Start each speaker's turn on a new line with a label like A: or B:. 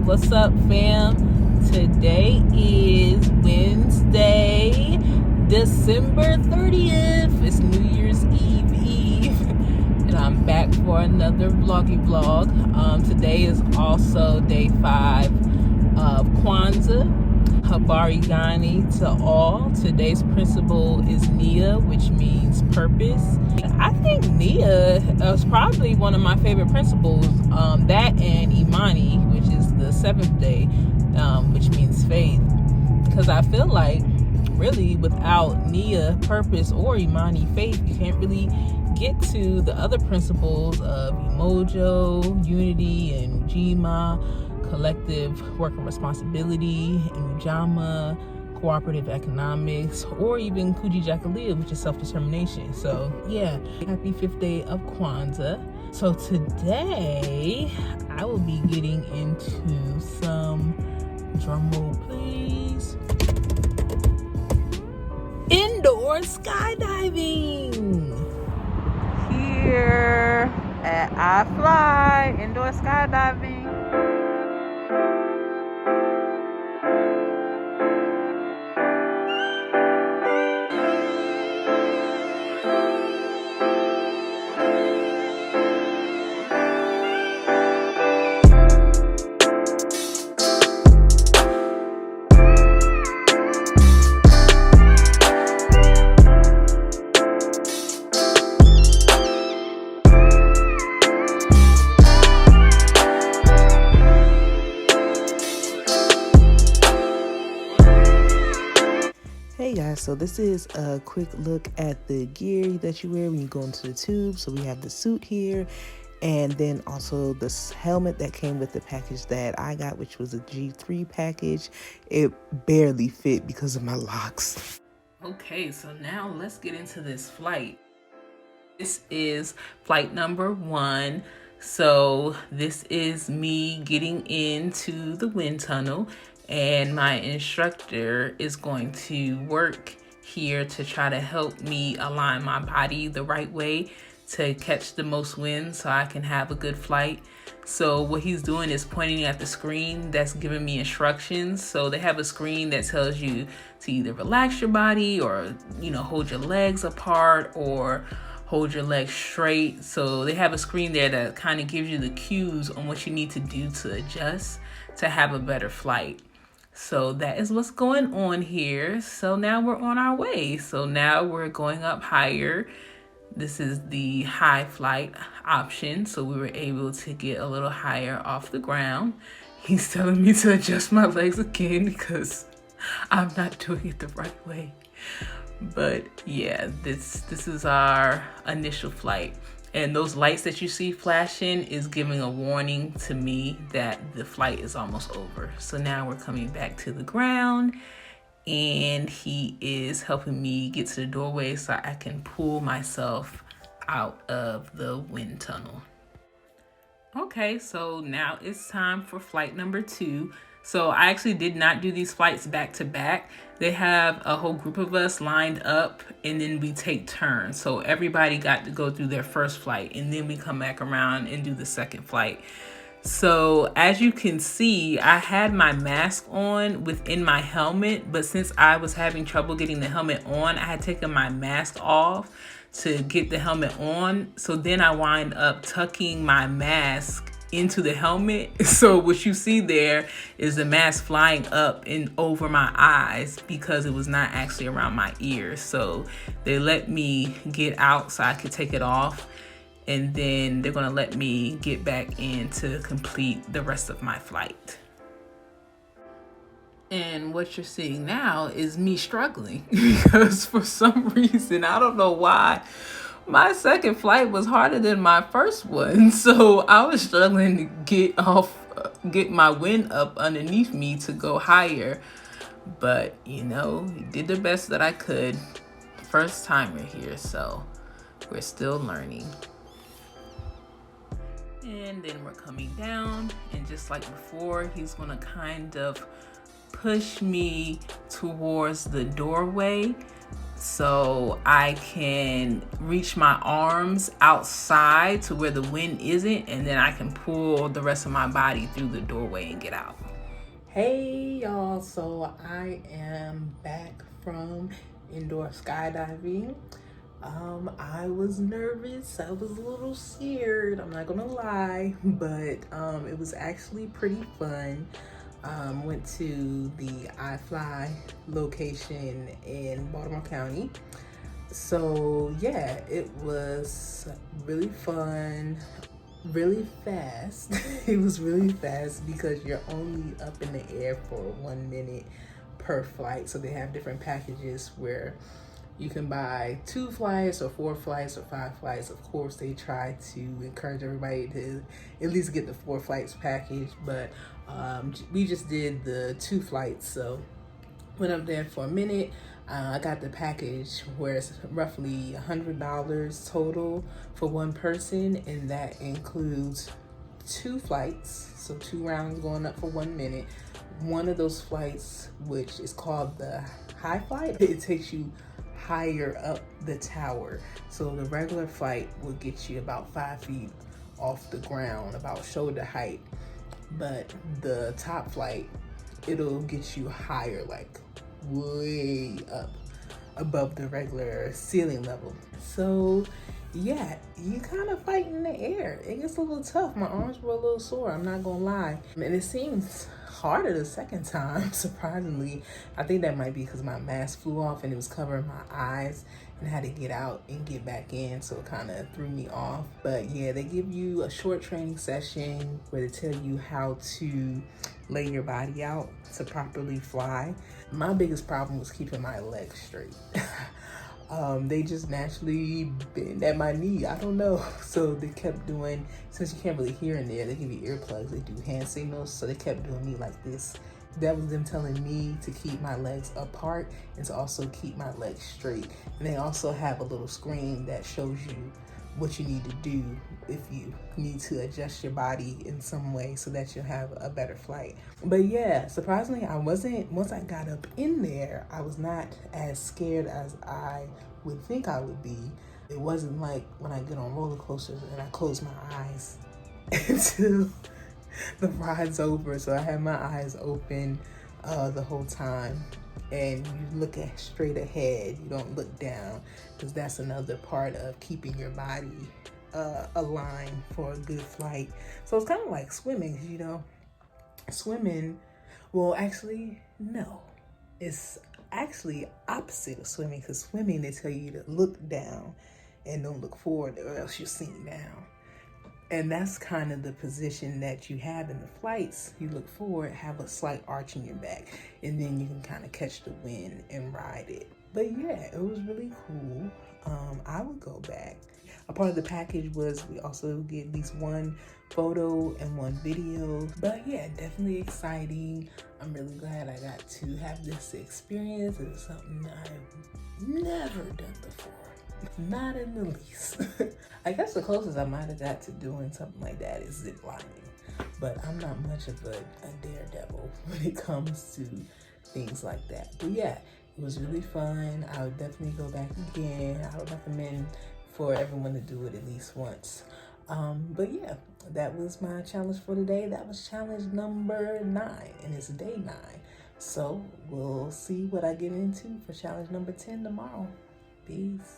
A: What's up, fam? Today is Wednesday, December 30th. It's New Year's Eve, and I'm back for another vloggy vlog. Today is also day 5 of Kwanzaa. Habari Gani to all. Today's principle is Nia, which means purpose. I think Nia is probably one of my favorite principles. That and Imani, which is the 7th day, which means faith. Because I feel like really without Nia, purpose, or Imani, faith, you can't really get to the other principles of Umoja, unity, and Ujima, collective work and responsibility, and Ujama, cooperative economics, or even Kujijakalia, which is self-determination. So yeah, happy 5th day of Kwanzaa. So today I will be getting into some, drum roll please, indoor skydiving. Here at I Fly Indoor Skydiving. Hey guys, so this is a quick look at the gear that you wear when you go into the tube. So we have the suit here, and then also this helmet that came with the package that I got, which was a G3 package. It barely fit because of my locks. Okay, so now let's get into this flight. This is flight number 1. So this is me getting into the wind tunnel, and my instructor is going to work here to try to help me align my body the right way to catch the most wind so I can have a good flight. So what he's doing is pointing at the screen that's giving me instructions. So they have a screen that tells you to either relax your body or, hold your legs apart or hold your legs straight. So they have a screen there that kind of gives you the cues on what you need to do to adjust to have a better flight. So that is what's going on here. So now we're on our way. So now we're going up higher. This is the high flight option. So we were able to get a little higher off the ground. He's telling me to adjust my legs again because I'm not doing it the right way. But yeah, this is our initial flight. And those lights that you see flashing is giving a warning to me that the flight is almost over. So now we're coming back to the ground, and he is helping me get to the doorway so I can pull myself out of the wind tunnel. Okay, so now it's time for flight number 2. So I actually did not do these flights back to back. They have a whole group of us lined up, and then we take turns. So everybody got to go through their first flight, and then we come back around and do the second flight. So as you can see, I had my mask on within my helmet, but since I was having trouble getting the helmet on, I had taken my mask off to get the helmet on. So then I wind up tucking my mask into the helmet. So what you see there is the mask flying up and over my eyes because it was not actually around my ears. So they let me get out so I could take it off, and then they're gonna let me get back in to complete the rest of my flight. And what you're seeing now is me struggling because for some reason, I don't know why, my second flight was harder than my first one. So I was struggling to get my wind up underneath me to go higher. But, did the best that I could. First timer here, so we're still learning. And then we're coming down, and just like before, he's gonna kind of push me towards the doorway
B: so I can reach my arms outside to where the wind isn't, and then I can pull the rest of my body through the doorway and get out.
A: Hey y'all, so I am back from indoor skydiving. I was nervous, I was a little scared, I'm not gonna lie, but it was actually pretty fun. Went to the iFly location in Baltimore County. So yeah, it was really fun, really fast. It was really fast because you're only up in the air for 1 minute per flight. So they have different packages where you can buy 2 flights or 4 flights or 5 flights. Of course, they try to encourage everybody to at least get the 4 flights package, but we just did the 2 flights. So went up there for a minute. I got the package where it's roughly $100 total for one person, and that includes 2 flights, so 2 rounds going up for 1 minute. One of those flights, which is called the high flight, it takes you higher up the tower. So the regular flight will get you about 5 feet off the ground, about shoulder height, but the top flight, it'll get you higher, like way up above the regular ceiling level. So yeah, you kind of fight in the air. It gets a little tough. My arms were a little sore, I'm not gonna lie. And it seems harder the second time, surprisingly. I think that might be because my mask flew off and it was covering my eyes, and I had to get out and get back in, so it kind of threw me off. But yeah, they give you a short training session where they tell you how to lay your body out to properly fly. My biggest problem was keeping my legs straight. They just naturally bend at my knee, I don't know. So they kept doing, since you can't really hear in there, they give you earplugs, they do hand signals, so they kept doing me like this. That was them telling me to keep my legs apart and to also keep my legs straight. And they also have a little screen that shows you what you need to do if you need to adjust your body in some way so that you'll have a better flight. But yeah, surprisingly, once I got up in there, I was not as scared as I would think I would be. It wasn't like when I get on roller coasters and I close my eyes until the ride's over. So I had my eyes open the whole time, and you look straight ahead, you don't look down, because that's another part of keeping your body aligned for a good flight. So it's kind of like swimming, you know. Swimming, well, actually no, it's actually opposite of swimming, because swimming, they tell you to look down and don't look forward, or else you'll sink down. And that's kind of the position that you have in the flights. You look forward, have a slight arch in your back, and then you can kind of catch the wind and ride it. But yeah, it was really cool. I would go back. A part of the package was we also get at least 1 photo and 1 video. But yeah, definitely exciting. I'm really glad I got to have this experience. It's something I've never done before. Not in the least. I guess the closest I might have got to doing something like that is zip lining, but I'm not much of a daredevil when it comes to things like that. But yeah, it was really fun. I would definitely go back again. I would recommend for everyone to do it at least once. But yeah, that was my challenge for today. That was challenge number 9, and it's day 9. So we'll see what I get into for challenge number 10 tomorrow. Peace.